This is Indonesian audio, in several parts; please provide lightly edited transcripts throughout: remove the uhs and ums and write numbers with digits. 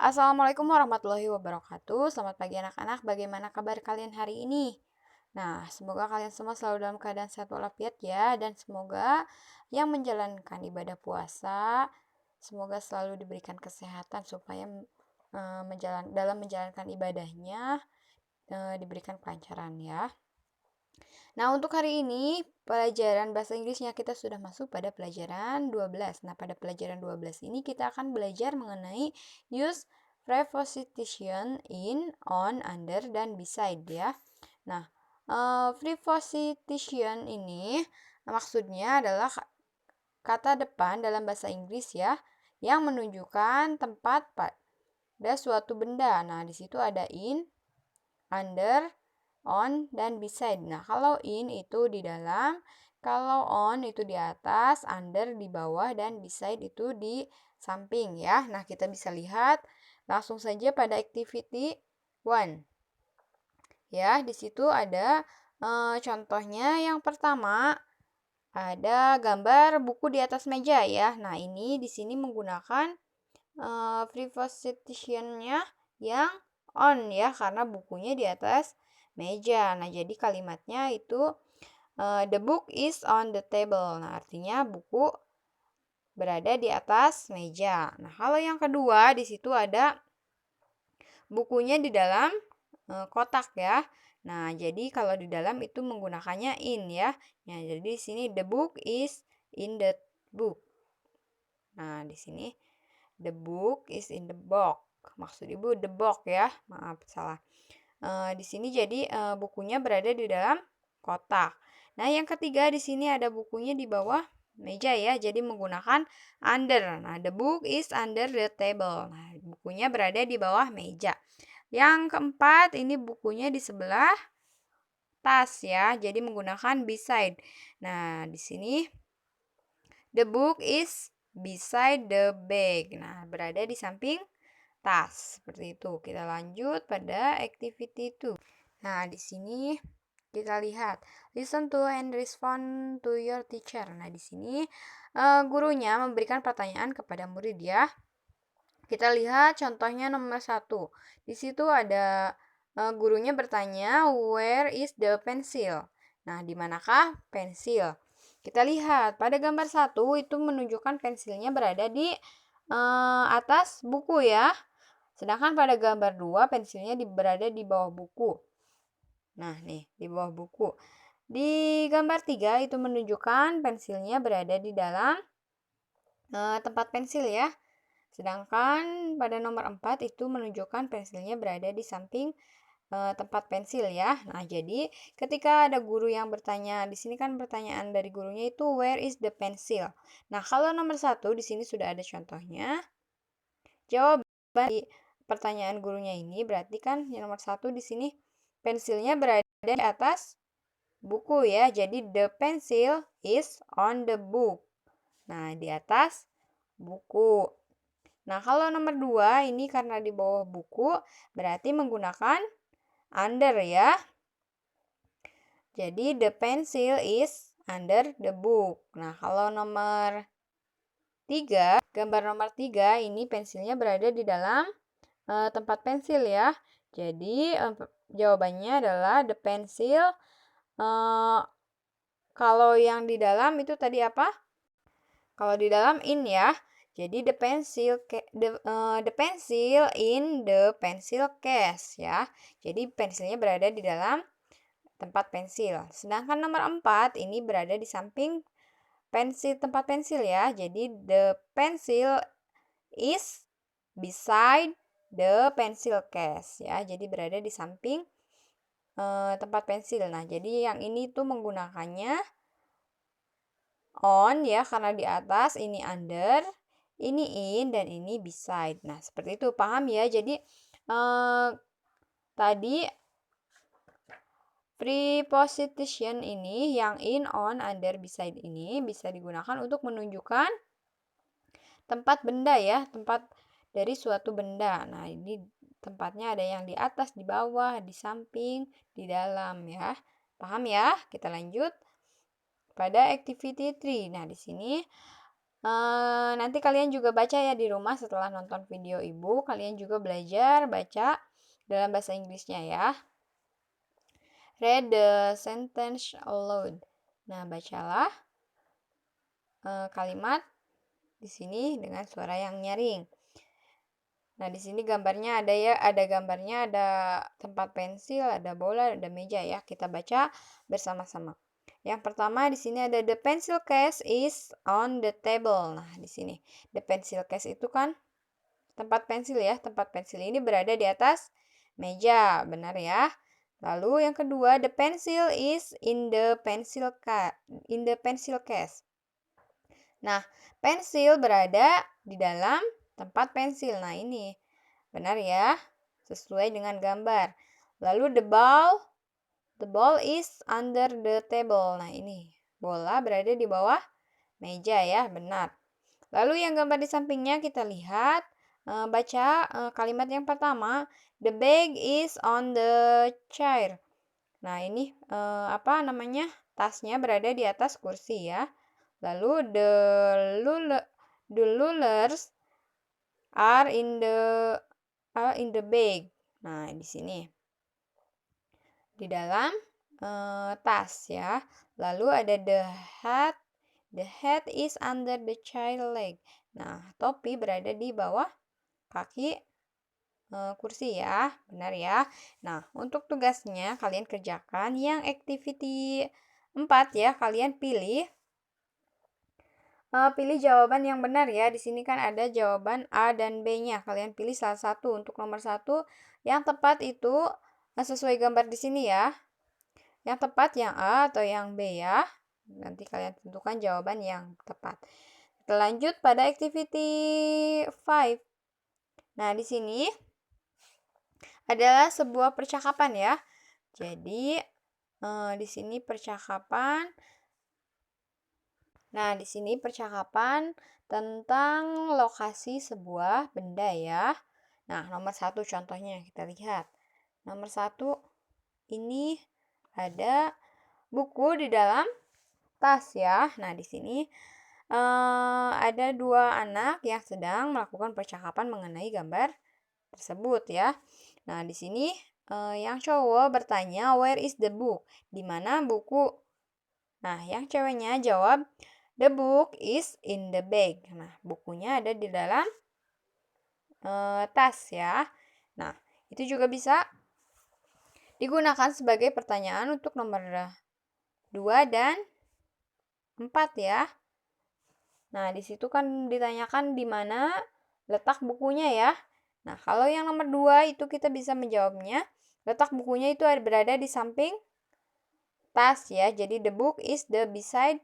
Assalamualaikum warahmatullahi wabarakatuh. Selamat pagi anak-anak. Bagaimana kabar kalian hari ini? Nah, semoga kalian semua selalu dalam keadaan sehat walafiat ya. Dan semoga yang menjalankan ibadah puasa, semoga selalu diberikan kesehatan supaya dalam menjalankan ibadahnya diberikan kelancaran ya. Nah, untuk hari ini pelajaran bahasa Inggrisnya kita sudah masuk pada pelajaran 12. Nah, pada pelajaran 12 ini kita akan belajar mengenai use preposition in, on, under, dan beside ya. Nah, preposition ini maksudnya adalah kata depan dalam bahasa Inggris ya yang menunjukkan tempat pada suatu benda. Nah, di situ ada in, under, on, dan beside. Nah, kalau in itu di dalam, kalau on itu di atas, under di bawah, dan beside itu di samping ya. Nah, kita bisa lihat langsung saja pada activity 1. Ya, di situ ada contohnya yang pertama ada gambar buku di atas meja ya. Nah, ini di sini menggunakan prepositionnya yang on ya, karena bukunya di atas meja. Nah, jadi kalimatnya itu the book is on the table. Nah, artinya buku berada di atas meja. Nah, kalau yang kedua di situ ada bukunya di dalam kotak ya. Nah, jadi kalau di dalam itu menggunakannya in ya. Nah, jadi di sini the book is in the book. Nah, di sini the book is in the box. Maksud ibu the box ya. Maaf salah. Di sini jadi bukunya berada di dalam kotak. Nah, yang ketiga di sini ada bukunya di bawah meja ya. Jadi menggunakan under. Nah, the book is under the table. Nah, bukunya berada di bawah meja. Yang keempat ini bukunya di sebelah tas ya. Jadi menggunakan beside. Nah, di sini the book is beside the bag. Nah, berada di samping tas. Seperti itu. Kita lanjut pada activity 2. Nah, di sini kita lihat listen to and respond to your teacher. Nah, di sini gurunya memberikan pertanyaan kepada murid ya. Kita lihat contohnya nomor 1. Di situ ada gurunya bertanya, where is the pencil? Nah, di manakah pensil? Kita lihat pada gambar 1 itu menunjukkan pensilnya berada di atas buku ya. Sedangkan pada gambar 2 pensilnya berada di bawah buku. Nah, nih, di bawah buku. Di gambar 3 itu menunjukkan pensilnya berada di dalam tempat pensil ya. Sedangkan pada nomor 4 itu menunjukkan pensilnya berada di samping tempat pensil ya. Nah, jadi ketika ada guru yang bertanya, di sini kan pertanyaan dari gurunya itu where is the pencil? Nah, kalau nomor 1 di sini sudah ada contohnya. Jawaban di pertanyaan gurunya ini berarti kan yang nomor 1 di sini pensilnya berada di atas buku ya. Jadi the pencil is on the book. Nah, di atas buku. Nah, kalau nomor 2 ini karena di bawah buku berarti menggunakan under ya. Jadi the pencil is under the book. Nah, kalau nomor 3, gambar nomor 3 ini pensilnya berada di dalam tempat pensil ya. Jadi jawabannya adalah the pencil. Kalau yang di dalam itu tadi apa? Kalau di dalam in ya. Jadi the pencil in the pencil case ya. Jadi pensilnya berada di dalam tempat pensil. Sedangkan nomor 4 ini berada di samping tempat pensil ya. Jadi the pencil is beside the pencil case ya. Jadi berada di samping tempat pensil. Nah, jadi yang ini tuh menggunakannya on ya, karena di atas, ini under, ini in, dan ini beside. Nah, seperti itu. Paham ya? Jadi tadi preposition ini yang in, on, under, beside ini bisa digunakan untuk menunjukkan tempat benda ya, tempat dari suatu benda. Nah, ini tempatnya ada yang di atas, di bawah, di samping, di dalam ya. Paham ya? Kita lanjut pada activity 3. Nah, di sini Nanti kalian juga baca ya di rumah setelah nonton video ibu. Kalian juga belajar baca dalam bahasa Inggrisnya ya. Read the sentence aloud. Nah, bacalah kalimat di sini dengan suara yang nyaring. Nah, di sini gambarnya ada ya, ada gambarnya, ada tempat pensil, ada bola, ada meja ya. Kita baca bersama-sama. Yang pertama di sini ada the pencil case is on the table. Nah, di sini the pencil case itu kan tempat pensil ya. Tempat pensil ini berada di atas meja, benar ya. Lalu yang kedua, the pencil is in the pencil case. Nah, pensil berada di dalam tempat pensil. Nah, ini benar ya, sesuai dengan gambar. Lalu the ball is under the table. Nah, ini bola berada di bawah meja ya, benar. Lalu yang gambar di sampingnya kita lihat, baca kalimat yang pertama, the bag is on the chair. Nah, ini tasnya berada di atas kursi ya. Lalu the rulers are in the bag. Nah, di sini di dalam tas ya. Lalu ada the hat is under the chair leg. Nah, topi berada di bawah kaki kursi ya, benar ya. Nah, untuk tugasnya kalian kerjakan yang activity 4 ya, kalian pilih jawaban yang benar ya. Di sini kan ada jawaban A dan B-nya. Kalian pilih salah satu. Untuk nomor 1 yang tepat itu sesuai gambar di sini ya. Yang tepat yang A atau yang B ya. Nanti kalian tentukan jawaban yang tepat. Kita lanjut pada activity 5. Nah, di sini adalah sebuah percakapan ya. Jadi di sini percakapan. Nah, di sini percakapan tentang lokasi sebuah benda ya. Nah, nomor 1 contohnya kita lihat. Nomor 1 ini ada buku di dalam tas ya. Nah, di sini ada 2 anak yang sedang melakukan percakapan mengenai gambar tersebut ya. Nah, di sini yang cowok bertanya, where is the book? Di mana buku? Nah, yang ceweknya jawab, the book is in the bag. Nah, bukunya ada di dalam tas ya. Nah, itu juga bisa digunakan sebagai pertanyaan untuk nomor 2 dan 4 ya. Nah, di situ kan ditanyakan di mana letak bukunya ya. Nah, kalau yang nomor 2 itu kita bisa menjawabnya, letak bukunya itu berada di samping tas ya. Jadi the book is beside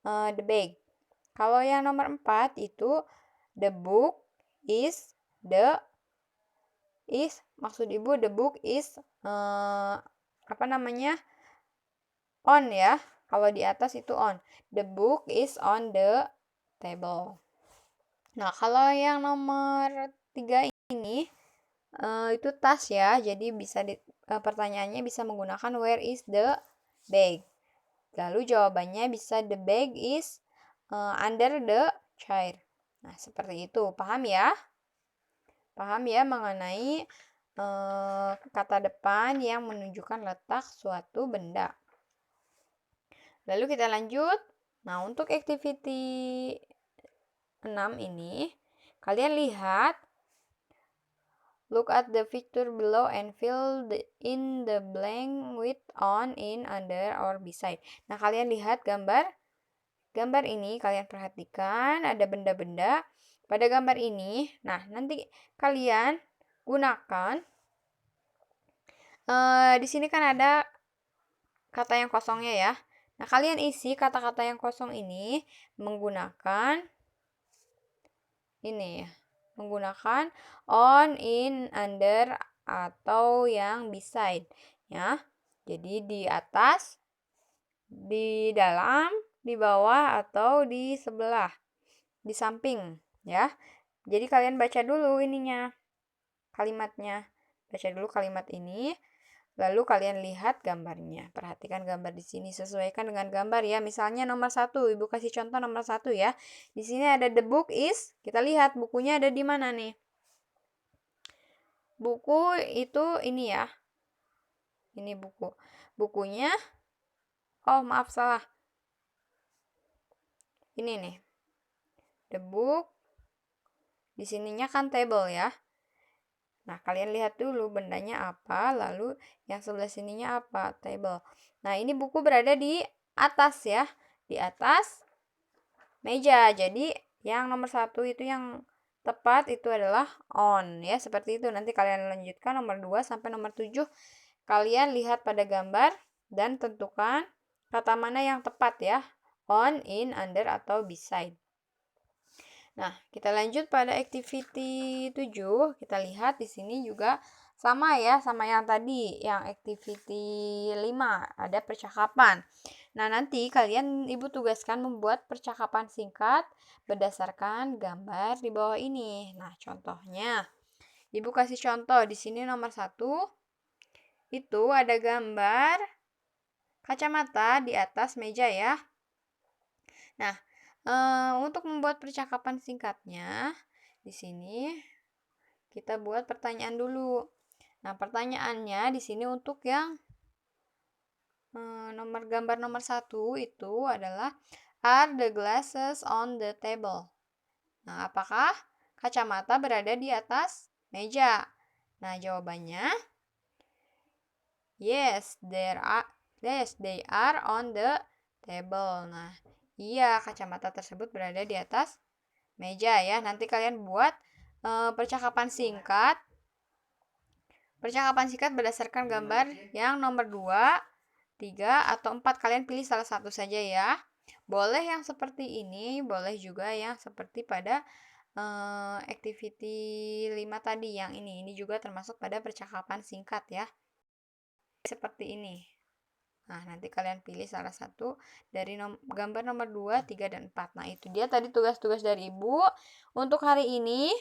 the bag. Kalau yang nomor 4 itu the book maksud ibu the book is on ya. Kalau di atas itu on. The book is on the table. Nah, kalau yang nomor 3 ini itu tas ya. Jadi bisa pertanyaannya bisa menggunakan where is the bag. Lalu jawabannya bisa the bag is under the chair. Nah, seperti itu. Paham ya? Paham ya mengenai kata depan yang menunjukkan letak suatu benda. Lalu kita lanjut. Nah, untuk activity 6 ini, kalian lihat, look at the picture below and fill in the blank with on, in, under, or beside. Nah, kalian lihat gambar ini, kalian perhatikan ada benda-benda pada gambar ini. Nah, nanti kalian gunakan di sini kan ada kata yang kosongnya ya. Nah, kalian isi kata-kata yang kosong ini menggunakan ini ya. Menggunakan on, in, under, atau yang beside ya. Jadi di atas, di dalam, di bawah, atau di sebelah, di samping ya. Jadi kalian baca dulu ininya, kalimatnya. Baca dulu kalimat ini. Lalu kalian lihat gambarnya. Perhatikan gambar di sini, sesuaikan dengan gambar ya. Misalnya nomor 1, Ibu kasih contoh nomor 1 ya. Di sini ada the book is, kita lihat bukunya ada di mana nih. Buku itu ini ya. Ini buku. Bukunya, oh maaf salah. Ini nih. The book, di sininya kan table ya. Nah, kalian lihat dulu bendanya apa, lalu yang sebelah sininya apa, table. Nah, ini buku berada di atas ya, di atas meja. Jadi, yang nomor 1 itu yang tepat itu adalah on ya, seperti itu. Nanti kalian lanjutkan nomor 2 sampai nomor 7. Kalian lihat pada gambar dan tentukan kata mana yang tepat ya, on, in, under, atau beside. Nah, kita lanjut pada activity 7. Kita lihat di sini juga sama ya, sama yang tadi, yang activity 5, ada percakapan. Nah, nanti kalian Ibu tugaskan membuat percakapan singkat berdasarkan gambar di bawah ini. Nah, contohnya, Ibu kasih contoh di sini nomor 1, itu ada gambar kacamata di atas meja ya. Nah, untuk membuat percakapan singkatnya, di sini kita buat pertanyaan dulu. Nah, pertanyaannya di sini untuk yang gambar nomor 1 itu adalah, are the glasses on the table? Nah, apakah kacamata berada di atas meja? Nah, jawabannya yes, they are on the table. Nah, iya, kacamata tersebut berada di atas meja ya. Nanti kalian buat percakapan singkat berdasarkan gambar yang nomor 2, 3, atau 4. Kalian pilih salah satu saja ya. Boleh yang seperti ini, boleh juga yang seperti pada activity 5 tadi yang ini. Ini juga termasuk pada percakapan singkat ya. Seperti ini. Nah, nanti kalian pilih salah satu dari gambar nomor 2, 3, dan 4. Nah, itu dia tadi tugas-tugas dari Ibu untuk hari ini,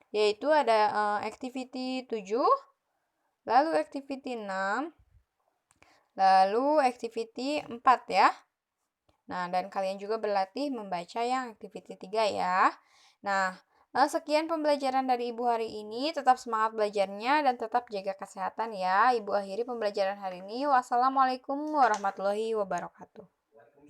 yaitu ada activity 7, lalu activity 6, lalu activity 4 ya. Nah, dan kalian juga berlatih membaca yang activity 3 ya. Nah, sekian pembelajaran dari Ibu hari ini. Tetap semangat belajarnya dan tetap jaga kesehatan ya. Ibu akhiri pembelajaran hari ini. Wassalamualaikum warahmatullahi wabarakatuh.